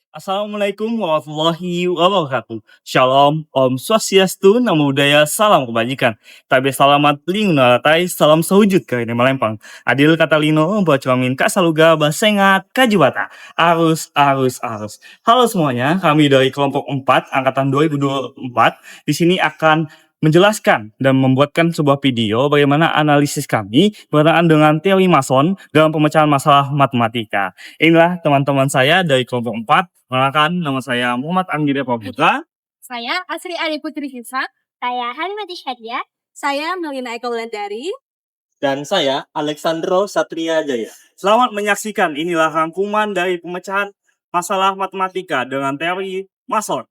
Assalamualaikum warahmatullahi wabarakatuh. Shalom, Om Swastiastu, Namo Buddhaya, Salam Kebajikan. Tabe salamat lingunaratai, salam sahujud ke ini Malempang. Adil kata lino, bacamin kak saluga, basengat, kajibata. Arus, arus, arus. Halo semuanya, kami dari kelompok 4, angkatan 2024. Di sini akan menjelaskan dan membuatkan sebuah video bagaimana analisis kami berkenaan dengan teori mason dalam pemecahan masalah matematika. Inilah teman-teman saya dari kelompok 4. Perkenalkan, nama saya Muhammad Anggida Putra. Saya Asri Adi Putri Sisa. Saya Halimati Syadiah. Saya Melina Eka Wulandari. Dan saya Alexandro Satria Jaya. Selamat menyaksikan, inilah rangkuman dari pemecahan masalah matematika dengan teori mason.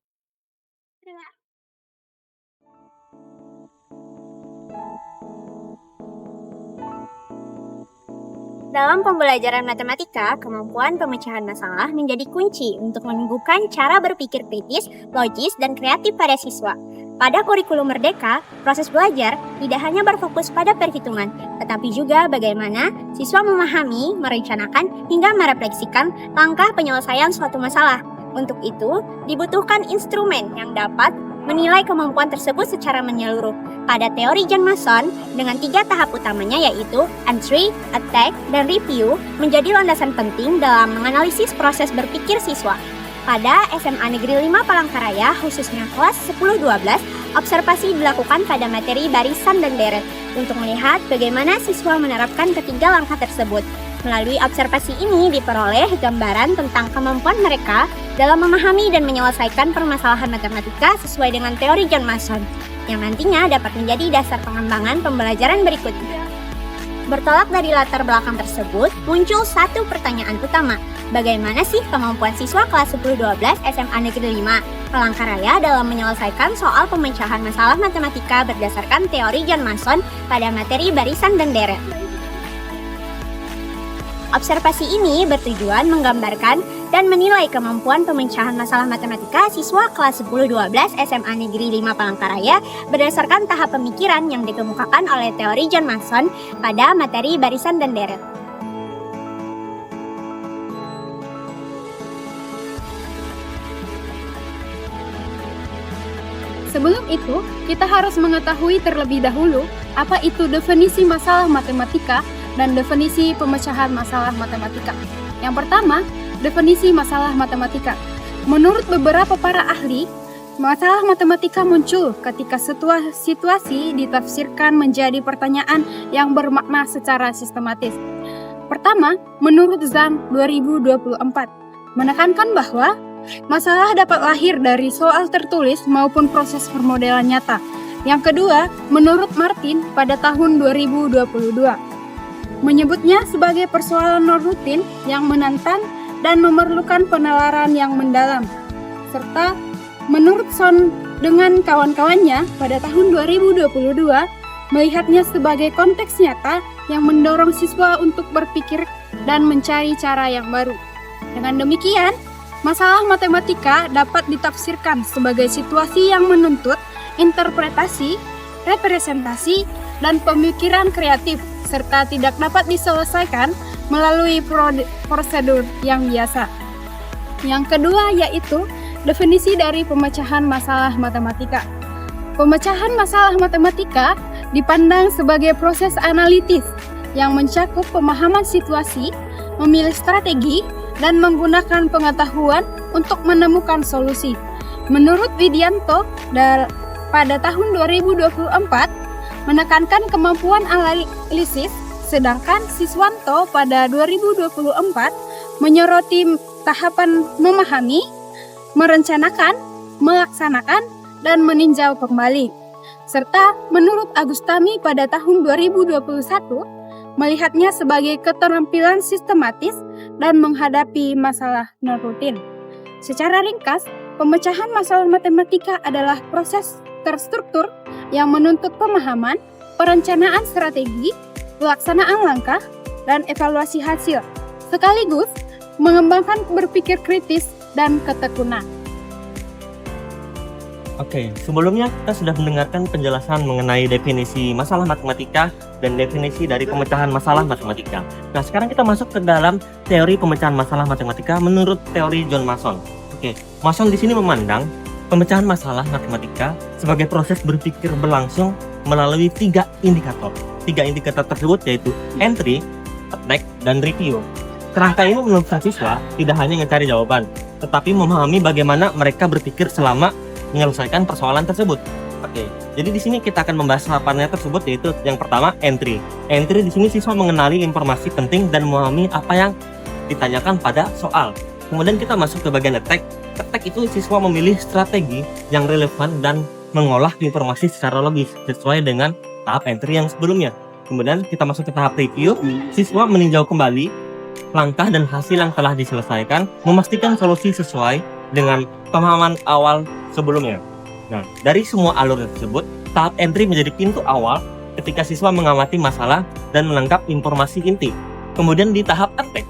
Dalam pembelajaran matematika, kemampuan pemecahan masalah menjadi kunci untuk menumbuhkan cara berpikir kritis, logis, dan kreatif pada siswa. Pada kurikulum Merdeka, proses belajar tidak hanya berfokus pada perhitungan, tetapi juga bagaimana siswa memahami, merencanakan, hingga merefleksikan langkah penyelesaian suatu masalah. Untuk itu, dibutuhkan instrumen yang dapat menilai kemampuan tersebut secara menyeluruh. Pada teori John Mason, dengan 3 tahap utamanya yaitu entry, attack, dan review menjadi landasan penting dalam menganalisis proses berpikir siswa. Pada SMA Negeri 5 Palangkaraya, khususnya kelas 10-12, observasi dilakukan pada materi barisan dan deret untuk melihat bagaimana siswa menerapkan ketiga langkah tersebut. Melalui observasi ini diperoleh gambaran tentang kemampuan mereka dalam memahami dan menyelesaikan permasalahan matematika sesuai dengan teori John Mason, yang nantinya dapat menjadi dasar pengembangan pembelajaran berikutnya. Bertolak dari latar belakang tersebut, muncul satu pertanyaan utama. Bagaimana sih kemampuan siswa kelas 10-12 SMA Negeri 5 Palangkaraya dalam menyelesaikan soal pemecahan masalah matematika berdasarkan teori John Mason pada materi barisan dan deret? Observasi ini bertujuan menggambarkan dan menilai kemampuan pemecahan masalah matematika siswa kelas 10-12 SMA Negeri 5 Palangkaraya berdasarkan tahap pemikiran yang dikemukakan oleh teori John Mason pada materi barisan dan deret. Sebelum itu, kita harus mengetahui terlebih dahulu apa itu definisi masalah matematika dan definisi pemecahan masalah matematika. Yang pertama, definisi masalah matematika. Menurut beberapa para ahli, masalah matematika muncul ketika situasi ditafsirkan menjadi pertanyaan yang bermakna secara sistematis. Pertama, menurut Zhang 2024, menekankan bahwa masalah dapat lahir dari soal tertulis maupun proses permodelan nyata. Yang kedua, menurut Martin pada tahun 2022, menyebutnya sebagai persoalan non-rutin yang menantang dan memerlukan penalaran yang mendalam. Serta menurut Son dengan kawan-kawannya pada tahun 2022, melihatnya sebagai konteks nyata yang mendorong siswa untuk berpikir dan mencari cara yang baru. Dengan demikian, masalah matematika dapat ditafsirkan sebagai situasi yang menuntut interpretasi, representasi, dan pemikiran kreatif, serta tidak dapat diselesaikan melalui prosedur yang biasa. Yang kedua yaitu definisi dari pemecahan masalah matematika. Pemecahan masalah matematika dipandang sebagai proses analitis yang mencakup pemahaman situasi, memilih strategi, dan menggunakan pengetahuan untuk menemukan solusi. Menurut Widianto pada tahun 2024 menekankan kemampuan analisis, sedangkan Siswanto pada 2024 menyoroti tahapan memahami, merencanakan, melaksanakan, dan meninjau kembali. Serta menurut Agustami pada tahun 2021 melihatnya sebagai keterampilan sistematis dan menghadapi masalah non-rutin. Secara ringkas, pemecahan masalah matematika adalah proses terstruktur yang menuntut pemahaman, perencanaan strategi, pelaksanaan langkah, dan evaluasi hasil, sekaligus mengembangkan berpikir kritis dan ketekunan. Oke, sebelumnya kita sudah mendengarkan penjelasan mengenai definisi masalah matematika dan definisi dari pemecahan masalah matematika. Nah, sekarang kita masuk ke dalam teori pemecahan masalah matematika menurut teori John Mason. Oke, Mason di sini memandang pemecahan masalah matematika sebagai proses berpikir berlangsung melalui 3 indikator. 3 indikator tersebut yaitu entry, attack, dan review. Kerangka ini menurut siswa tidak hanya mencari jawaban, tetapi memahami bagaimana mereka berpikir selama menyelesaikan persoalan tersebut. Oke, jadi di sini kita akan membahas tahapannya tersebut, yaitu yang pertama entry. Entry di sini siswa mengenali informasi penting dan memahami apa yang ditanyakan pada soal. Kemudian kita masuk ke bagian attack. Attack itu siswa memilih strategi yang relevan dan mengolah informasi secara logis sesuai dengan tahap entry yang sebelumnya. Kemudian kita masuk ke tahap review. Siswa meninjau kembali langkah dan hasil yang telah diselesaikan, memastikan solusi sesuai dengan pemahaman awal sebelumnya. Nah, dari semua alur tersebut, tahap entry menjadi pintu awal ketika siswa mengamati masalah dan menangkap informasi inti. Kemudian di tahap attack,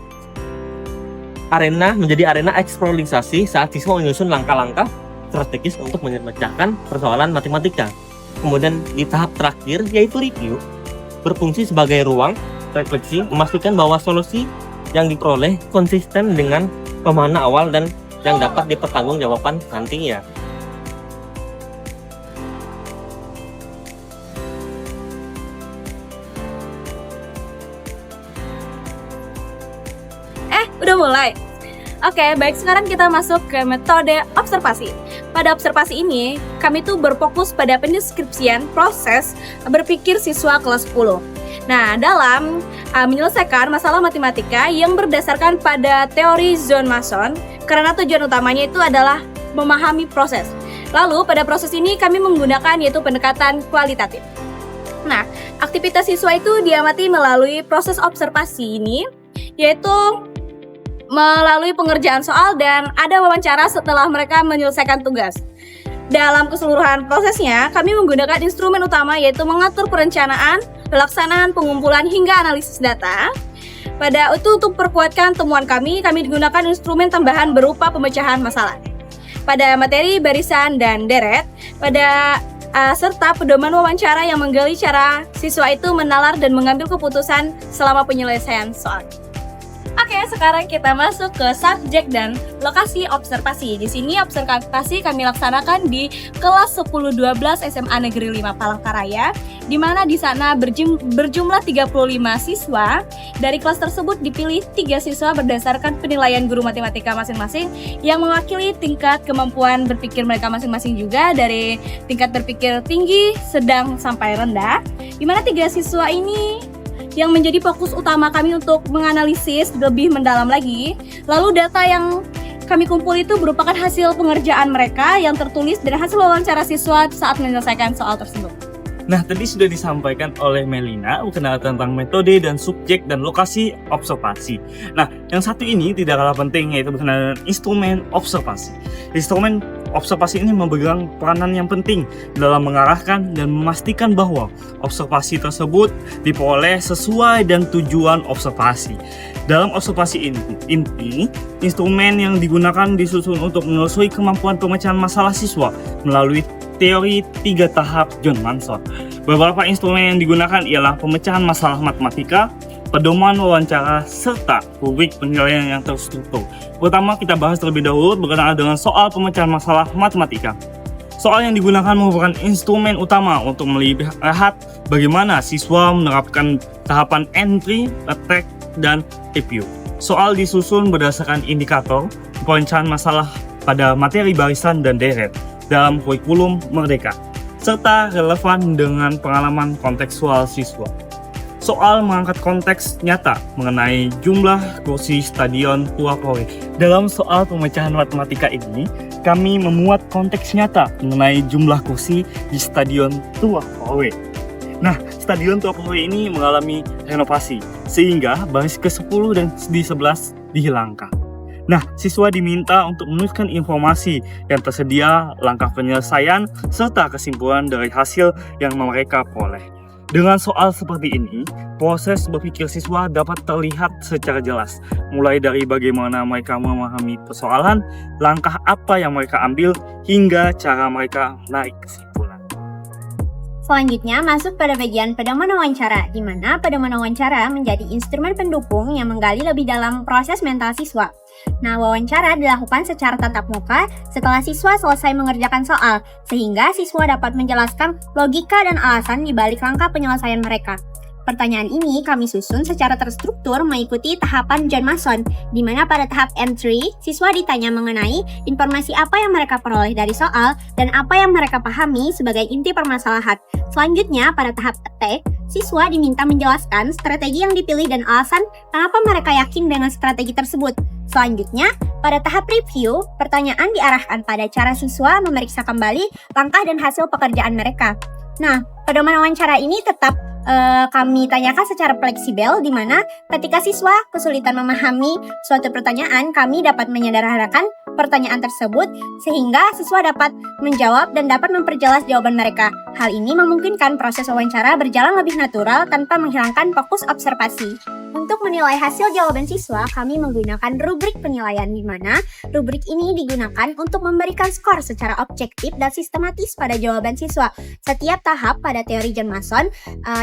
arena menjadi arena eksplorasi saat siswa menyusun langkah-langkah strategis untuk memecahkan persoalan matematika. Kemudian di tahap terakhir, yaitu review, berfungsi sebagai ruang refleksi, memastikan bahwa solusi yang diperoleh konsisten dengan pemahaman awal dan yang dapat dipertanggungjawabkan nantinya. Udah mulai? Oke, baik, sekarang kita masuk ke metode observasi. Pada observasi ini, kami tuh berfokus pada pendeskripsian proses berpikir siswa kelas 10. Nah, dalam menyelesaikan masalah matematika yang berdasarkan pada teori John Mason, karena tujuan utamanya itu adalah memahami proses. Lalu, pada proses ini kami menggunakan yaitu pendekatan kualitatif. Nah, aktivitas siswa itu diamati melalui proses observasi ini, yaitu melalui pengerjaan soal dan ada wawancara setelah mereka menyelesaikan tugas. Dalam keseluruhan prosesnya, kami menggunakan instrumen utama yaitu mengatur perencanaan, pelaksanaan, pengumpulan, hingga analisis data. Pada itu untuk perkuatkan temuan kami digunakan instrumen tambahan berupa pemecahan masalah. Pada materi, barisan, dan deret, serta pedoman wawancara yang menggali cara siswa itu menalar dan mengambil keputusan selama penyelesaian soal. Oke, sekarang kita masuk ke subjek dan lokasi observasi. Di sini observasi kami laksanakan di kelas 10-12 SMA Negeri 5 Palangkaraya, di mana di sana berjumlah 35 siswa. Dari kelas tersebut dipilih 3 siswa berdasarkan penilaian guru matematika masing-masing yang mewakili tingkat kemampuan berpikir mereka masing-masing juga dari tingkat berpikir tinggi, sedang, sampai rendah. Di mana 3 siswa ini yang menjadi fokus utama kami untuk menganalisis lebih mendalam lagi. Lalu data yang kami kumpul itu merupakan hasil pengerjaan mereka yang tertulis dan hasil wawancara siswa saat menyelesaikan soal tersebut. Nah, tadi sudah disampaikan oleh Melina mengenai tentang metode dan subjek dan lokasi observasi. Nah, yang satu ini tidak kalah penting, yaitu berkenaan dengan instrumen observasi. Instrumen observasi ini memegang peranan yang penting dalam mengarahkan dan memastikan bahwa observasi tersebut diperoleh sesuai dan tujuan observasi. Dalam observasi ini, instrumen yang digunakan disusun untuk menelusuri kemampuan pemecahan masalah siswa melalui teori 3 tahap John Mason. Beberapa instrumen yang digunakan ialah pemecahan masalah matematika, pedoman wawancara, serta rubrik penilaian yang terstruktur. Pertama, kita bahas terlebih dahulu berkenaan dengan soal pemecahan masalah matematika. Soal yang digunakan merupakan instrumen utama untuk melihat bagaimana siswa menerapkan tahapan entry, attack, dan review. Soal disusun berdasarkan indikator pemecahan masalah pada materi barisan dan deret dalam kurikulum Merdeka, serta relevan dengan pengalaman kontekstual siswa. Soal mengangkat konteks nyata mengenai jumlah kursi stadion Tua Kore. Dalam soal pemecahan matematika ini, kami memuat konteks nyata mengenai jumlah kursi di stadion Tua Kore. Nah, stadion Tua Kore ini mengalami renovasi, sehingga baris ke-10 dan di 11 dihilangkan. Nah, siswa diminta untuk menuliskan informasi yang tersedia, langkah penyelesaian, serta kesimpulan dari hasil yang mereka peroleh. Dengan soal seperti ini, proses berpikir siswa dapat terlihat secara jelas, mulai dari bagaimana mereka memahami persoalan, langkah apa yang mereka ambil, hingga cara mereka menarik kesimpulan. Selanjutnya masuk pada bagian pedoman wawancara, di mana pedoman wawancara menjadi instrumen pendukung yang menggali lebih dalam proses mental siswa. Nah, wawancara dilakukan secara tatap muka setelah siswa selesai mengerjakan soal, sehingga siswa dapat menjelaskan logika dan alasan di balik langkah penyelesaian mereka. Pertanyaan ini kami susun secara terstruktur mengikuti tahapan John Mason, di mana pada tahap M3, siswa ditanya mengenai informasi apa yang mereka peroleh dari soal dan apa yang mereka pahami sebagai inti permasalahan. Selanjutnya, pada tahap Attack, siswa diminta menjelaskan strategi yang dipilih dan alasan kenapa mereka yakin dengan strategi tersebut. Selanjutnya, pada tahap Review, pertanyaan diarahkan pada cara siswa memeriksa kembali langkah dan hasil pekerjaan mereka. Nah, pedoman wawancara ini tetap kami tanyakan secara fleksibel, di mana ketika siswa kesulitan memahami suatu pertanyaan, kami dapat menyederhanakan pertanyaan tersebut sehingga siswa dapat menjawab dan dapat memperjelas jawaban mereka. Hal ini memungkinkan proses wawancara berjalan lebih natural tanpa menghilangkan fokus observasi. Untuk menilai hasil jawaban siswa, kami menggunakan rubrik penilaian, di mana rubrik ini digunakan untuk memberikan skor secara objektif dan sistematis pada jawaban siswa. Setiap tahap pada teori John Mason,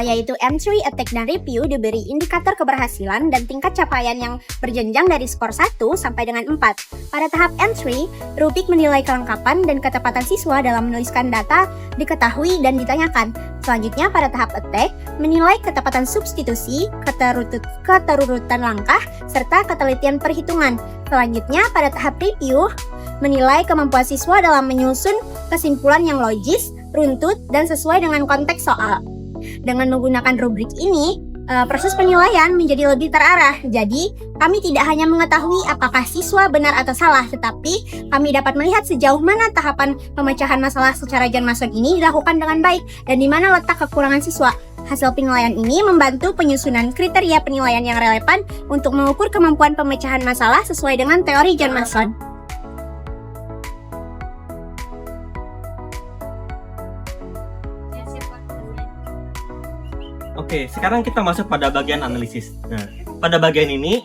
yaitu M3, Attack, dan Review, diberi indikator keberhasilan dan tingkat capaian yang berjenjang dari skor 1 sampai dengan 4. Pada tahap M3, rubrik menilai kelengkapan dan ketepatan siswa dalam menuliskan data diketahui dan ditanyakan. Selanjutnya, pada tahap Attack, menilai ketepatan substitusi, keterurutan langkah, serta ketelitian perhitungan. Selanjutnya, pada tahap Review, menilai kemampuan siswa dalam menyusun kesimpulan yang logis, runtut, dan sesuai dengan konteks soal. Dengan menggunakan rubrik ini, proses penilaian menjadi lebih terarah. Jadi, kami tidak hanya mengetahui apakah siswa benar atau salah, tetapi kami dapat melihat sejauh mana tahapan pemecahan masalah secara John Mason ini dilakukan dengan baik dan di mana letak kekurangan siswa. Hasil penilaian ini membantu penyusunan kriteria penilaian yang relevan untuk mengukur kemampuan pemecahan masalah sesuai dengan teori John Mason. Oke, sekarang kita masuk pada bagian analisis. Nah, pada bagian ini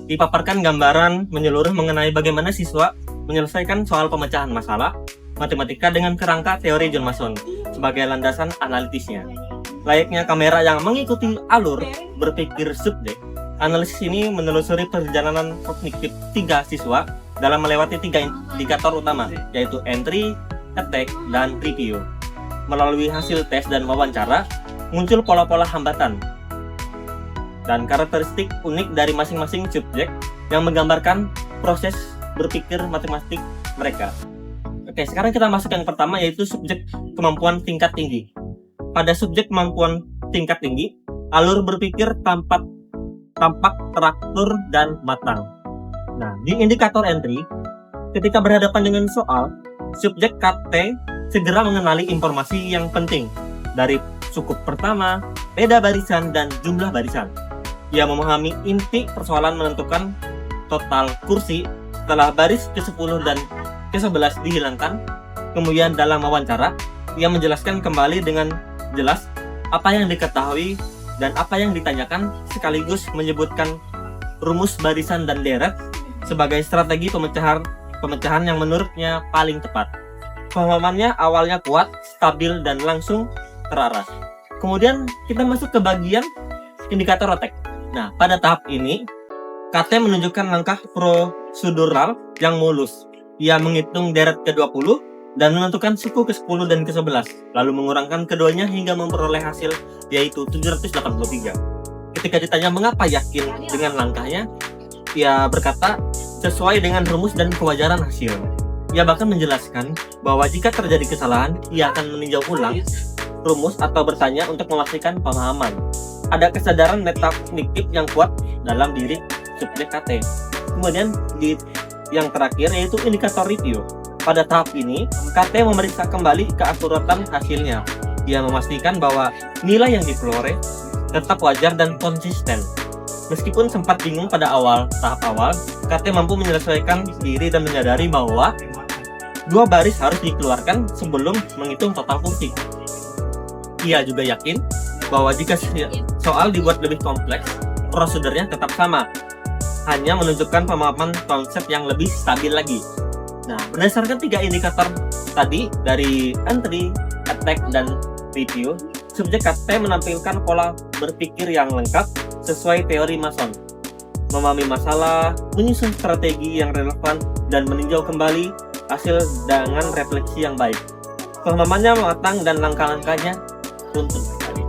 dipaparkan gambaran menyeluruh mengenai bagaimana siswa menyelesaikan soal pemecahan masalah matematika dengan kerangka teori John Mason sebagai landasan analitisnya. Layaknya kamera yang mengikuti alur berpikir subjek, analisis ini menelusuri perjalanan kognitif 3 siswa dalam melewati 3 indikator utama, yaitu entry, attack, dan review. Melalui hasil tes dan wawancara, muncul pola-pola hambatan dan karakteristik unik dari masing-masing subjek yang menggambarkan proses berpikir matematik mereka. Oke, sekarang kita masuk yang pertama, yaitu subjek kemampuan tingkat tinggi. Pada subjek kemampuan tingkat tinggi, alur berpikir tampak teratur dan matang. Nah, di indikator entry, ketika berhadapan dengan soal, subjek KT segera mengenali informasi yang penting dari sukup pertama, beda barisan, dan jumlah barisan. Ia memahami inti persoalan menentukan total kursi setelah baris ke-10 dan ke-11 dihilangkan. Kemudian dalam wawancara, ia menjelaskan kembali dengan jelas apa yang diketahui dan apa yang ditanyakan, sekaligus menyebutkan rumus barisan dan deret sebagai strategi pemecahan yang menurutnya paling tepat. Pemahamannya awalnya kuat, stabil, dan langsung terarah. Kemudian kita masuk ke bagian indikator attack. Nah, pada tahap ini, KT menunjukkan langkah prosedural yang mulus. Ia menghitung deret ke-20 dan menentukan suku ke-10 dan ke-11, lalu mengurangkan keduanya hingga memperoleh hasil, yaitu 783. Ketika ditanya mengapa yakin dengan langkahnya, ia berkata sesuai dengan rumus dan kewajaran hasil. Ia bahkan menjelaskan bahwa jika terjadi kesalahan, ia akan meninjau ulang rumus atau bertanya untuk memastikan pemahaman. Ada kesadaran metakognitif yang kuat dalam diri subjek KT. Kemudian di yang terakhir, yaitu indikator review. Pada tahap ini, KT memeriksa kembali keakuratan hasilnya. Ia memastikan bahwa nilai yang diperoleh tetap wajar dan konsisten. Meskipun sempat bingung pada tahap awal, KT mampu menyelesaikan diri dan menyadari bahwa 2 baris harus dikeluarkan sebelum menghitung total kursi. Ia juga yakin bahwa jika soal dibuat lebih kompleks, prosedurnya tetap sama, hanya menunjukkan pemahaman konsep yang lebih stabil lagi. Nah, berdasarkan 3 indikator tadi dari entry, attack, dan review, subjek KT menampilkan pola berpikir yang lengkap sesuai teori Mason. Memahami masalah, menyusun strategi yang relevan, dan meninjau kembali hasil dengan refleksi yang baik. Pemahamannya matang dan langkah-langkahnya runtut sekali.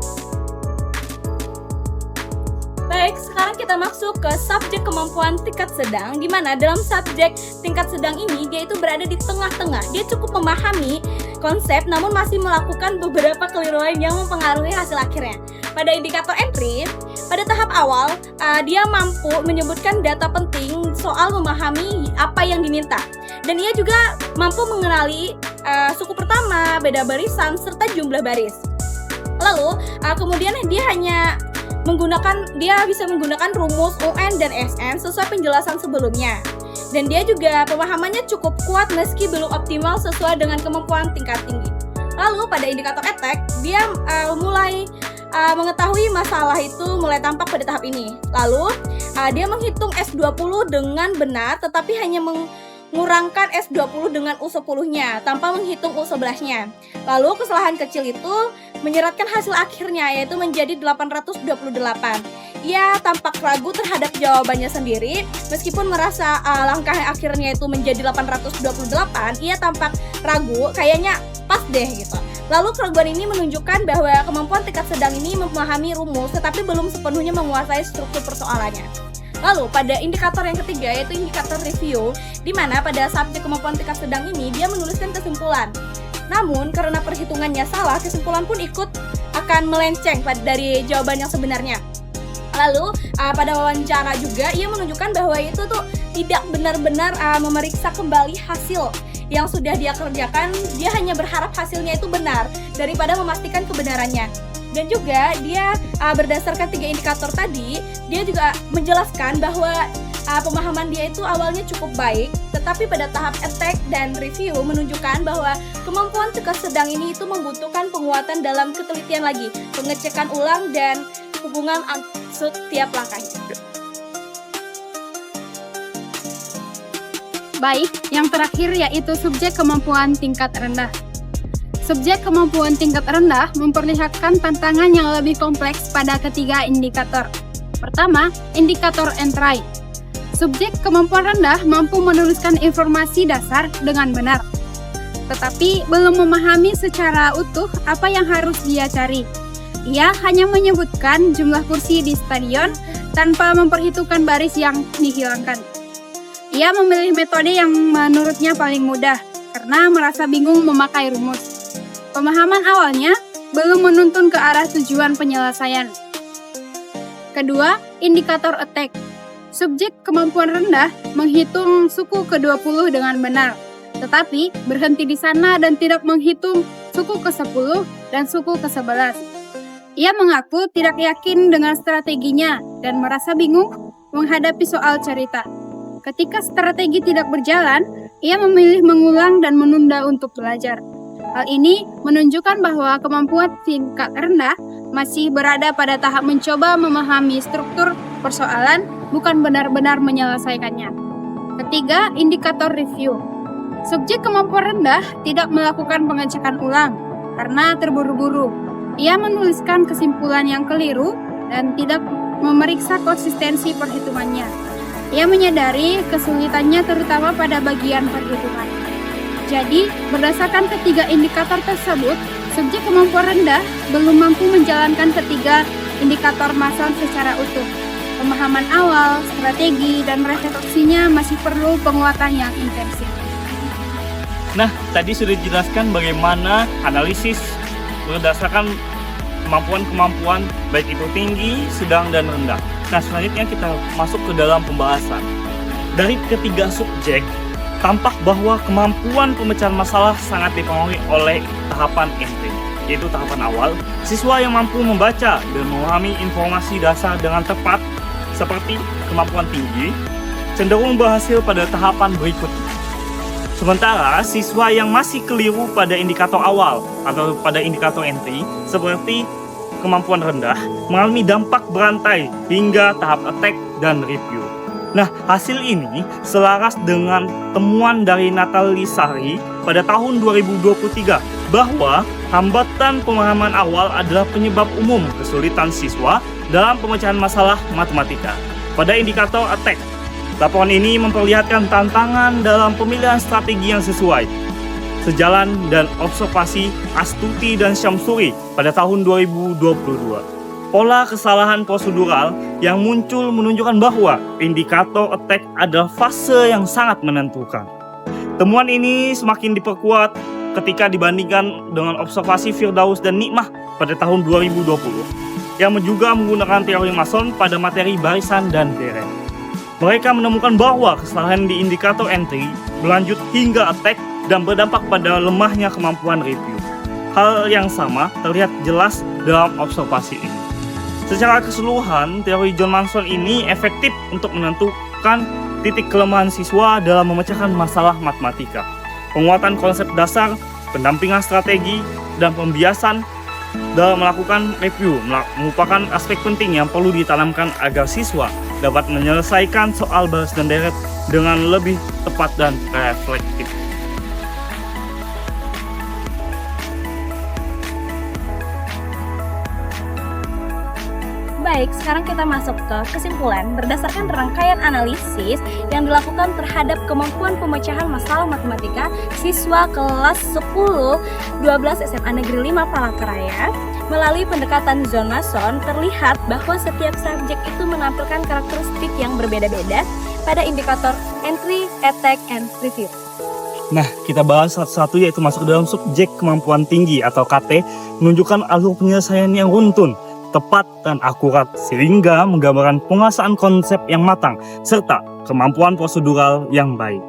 Baik, sekarang kita masuk ke subjek kemampuan tingkat sedang, di mana dalam subjek tingkat sedang ini dia itu berada di tengah-tengah. Dia cukup memahami konsep namun masih melakukan beberapa keliruan yang mempengaruhi hasil akhirnya. Pada indikator entry, pada tahap awal dia mampu menyebutkan data penting soal memahami apa yang diminta. Dan ia juga mampu mengenali suku pertama, beda barisan, serta jumlah baris. Lalu kemudian dia bisa menggunakan rumus UN dan SN sesuai penjelasan sebelumnya. Dan dia juga pemahamannya cukup kuat meski belum optimal sesuai dengan kemampuan tingkat tinggi. Lalu pada indikator attack, dia mulai mengetahui masalah itu mulai tampak pada tahap ini. Lalu dia menghitung S20 dengan benar tetapi hanya mengurangkan S20 dengan U10-nya tanpa menghitung U11-nya. Lalu kesalahan kecil itu menyeratkan hasil akhirnya yaitu menjadi 828. Ia tampak ragu terhadap jawabannya sendiri. Meskipun merasa langkah akhirnya itu menjadi 828, ia tampak ragu, kayaknya pas deh gitu. Lalu keraguan ini menunjukkan bahwa kemampuan tingkat sedang ini memahami rumus tetapi belum sepenuhnya menguasai struktur persoalannya. Lalu pada indikator yang ketiga yaitu indikator review, di mana pada subjek kemampuan tingkat sedang ini dia menuliskan kesimpulan. Namun karena perhitungannya salah, kesimpulan pun ikut akan melenceng dari jawaban yang sebenarnya. Lalu pada wawancara juga ia menunjukkan bahwa itu tuh tidak benar-benar memeriksa kembali hasil yang sudah dia kerjakan. Dia hanya berharap hasilnya itu benar daripada memastikan kebenarannya. Dan juga dia berdasarkan 3 indikator tadi, dia juga menjelaskan bahwa pemahaman dia itu awalnya cukup baik, tetapi pada tahap attack dan review menunjukkan bahwa kemampuan tingkat sedang ini itu membutuhkan penguatan dalam ketelitian lagi, pengecekan ulang dan hubungan setiap langkahnya. Baik, yang terakhir yaitu subjek kemampuan tingkat rendah. Subjek kemampuan tingkat rendah memperlihatkan tantangan yang lebih kompleks pada ketiga indikator. Pertama, indikator entry. Subjek kemampuan rendah mampu menuliskan informasi dasar dengan benar, tetapi belum memahami secara utuh apa yang harus dia cari. Ia hanya menyebutkan jumlah kursi di stadion tanpa memperhitungkan baris yang dihilangkan. Ia memilih metode yang menurutnya paling mudah karena merasa bingung memakai rumus. Pemahaman awalnya belum menuntun ke arah tujuan penyelesaian. Kedua, indikator attack. Subjek kemampuan rendah menghitung suku ke-20 dengan benar, tetapi berhenti di sana dan tidak menghitung suku ke-10 dan suku ke-11. Ia mengaku tidak yakin dengan strateginya dan merasa bingung menghadapi soal cerita. Ketika strategi tidak berjalan, ia memilih mengulang dan menunda untuk belajar. Hal ini menunjukkan bahwa kemampuan tingkat rendah masih berada pada tahap mencoba memahami struktur persoalan, bukan benar-benar menyelesaikannya. Ketiga, indikator review. Subjek kemampuan rendah tidak melakukan pengecekan ulang karena terburu-buru. Ia menuliskan kesimpulan yang keliru dan tidak memeriksa konsistensi perhitungannya. Ia menyadari kesulitannya terutama pada bagian perhitungan. Jadi, berdasarkan ketiga indikator tersebut, subjek kemampuan rendah belum mampu menjalankan ketiga indikator Mason secara utuh. Pemahaman awal, strategi, dan refleksinya masih perlu penguatan yang intensif. Nah, tadi sudah dijelaskan bagaimana analisis berdasarkan kemampuan-kemampuan baik itu tinggi, sedang, dan rendah. Nah, selanjutnya kita masuk ke dalam pembahasan. Dari ketiga subjek, tampak bahwa kemampuan pemecahan masalah sangat dipengaruhi oleh tahapan entry, yaitu tahapan awal. Siswa yang mampu membaca dan memahami informasi dasar dengan tepat, seperti kemampuan tinggi, cenderung berhasil pada tahapan berikutnya. Sementara siswa yang masih keliru pada indikator awal atau pada indikator entry, seperti kemampuan rendah mengalami dampak berantai hingga tahap attack dan review. Nah, hasil ini selaras dengan temuan dari Natali Sari pada tahun 2023 bahwa hambatan pemahaman awal adalah penyebab umum kesulitan siswa dalam pemecahan masalah matematika. Pada indikator attack, laporan ini memperlihatkan tantangan dalam pemilihan strategi yang sesuai, sejalan dan observasi Astuti dan Syamsuri pada tahun 2022. Pola kesalahan prosedural yang muncul menunjukkan bahwa indikator attack adalah fase yang sangat menentukan. Temuan ini semakin diperkuat ketika dibandingkan dengan observasi Firdaus dan Nikmah pada tahun 2020 yang juga menggunakan teori Mason pada materi barisan dan deret. Mereka menemukan bahwa kesalahan di indikator entry berlanjut hingga attack dan berdampak pada lemahnya kemampuan review. Hal yang sama terlihat jelas dalam observasi ini. Secara keseluruhan, teori John Manson ini efektif untuk menentukan titik kelemahan siswa dalam memecahkan masalah matematika. Penguatan konsep dasar, pendampingan strategi, dan pembiasan dalam melakukan review merupakan aspek penting yang perlu ditanamkan agar siswa dapat menyelesaikan soal baris dan deret dengan lebih tepat dan reflektif. Baik, sekarang kita masuk ke kesimpulan berdasarkan rangkaian analisis yang dilakukan terhadap kemampuan pemecahan masalah matematika siswa kelas 10-12 SMA Negeri 5 Palangkaraya. Melalui pendekatan John Mason, terlihat bahwa setiap subjek itu menampilkan karakteristik yang berbeda-beda pada indikator entry, attack, and review. Nah, kita bahas satu-satu yaitu masuk dalam subjek kemampuan tinggi atau KT, menunjukkan alur penyelesaian yang runtun, tepat dan akurat sehingga menggambarkan penguasaan konsep yang matang serta kemampuan prosedural yang baik.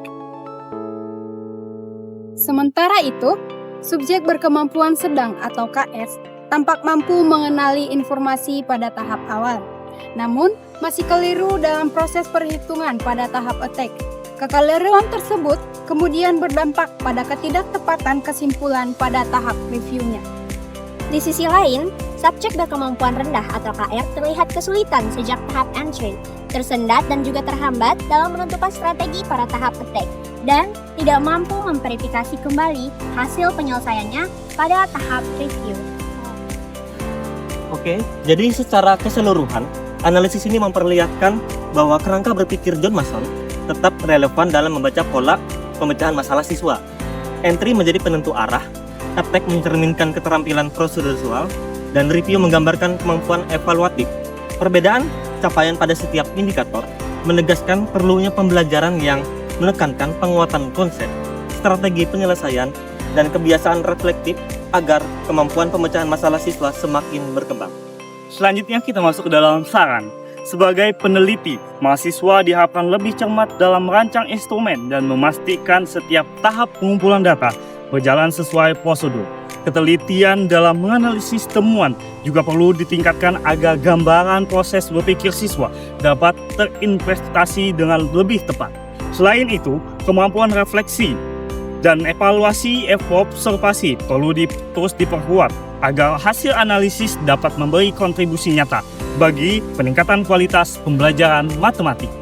Sementara itu, subjek berkemampuan sedang atau KS tampak mampu mengenali informasi pada tahap awal, namun masih keliru dalam proses perhitungan pada tahap attack. Kekeliruan tersebut kemudian berdampak pada ketidaktepatan kesimpulan pada tahap reviewnya. Di sisi lain, subjek berkemampuan rendah atau KR terlihat kesulitan sejak tahap entry, tersendat dan juga terhambat dalam menentukan strategi pada tahap attack, dan tidak mampu memverifikasi kembali hasil penyelesaiannya pada tahap review. Oke, jadi secara keseluruhan, analisis ini memperlihatkan bahwa kerangka berpikir John Mason tetap relevan dalam membaca pola pemecahan masalah siswa. Entry menjadi penentu arah, attack mencerminkan keterampilan prosedural, dan review menggambarkan kemampuan evaluatif. Perbedaan capaian pada setiap indikator menegaskan perlunya pembelajaran yang menekankan penguatan konsep, strategi penyelesaian, dan kebiasaan reflektif agar kemampuan pemecahan masalah siswa semakin berkembang. Selanjutnya kita masuk ke dalam saran. Sebagai peneliti, mahasiswa diharapkan lebih cermat dalam merancang instrumen dan memastikan setiap tahap pengumpulan data berjalan sesuai prosedur. Ketelitian dalam menganalisis temuan juga perlu ditingkatkan agar gambaran proses berpikir siswa dapat terinvestasi dengan lebih tepat. Selain itu, kemampuan refleksi dan evaluasi observasi perlu terus diperkuat agar hasil analisis dapat memberi kontribusi nyata bagi peningkatan kualitas pembelajaran matematika.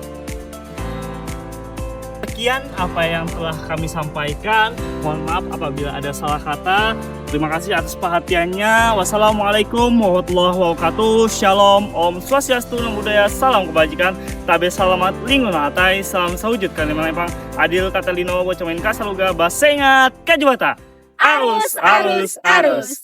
Sekian apa yang telah kami sampaikan. Mohon maaf apabila ada salah kata. Terima kasih atas perhatiannya. Wassalamualaikum warahmatullahi wabarakatuh. Shalom, Om Swastiastu, Namo Buddhaya, salam kebajikan. Tabe salamat, lingkungan hatai, salam sawujud kali melempang. Adil Katalino, bocomain kasaluga, basengat, kajubata. Arus, arus, arus.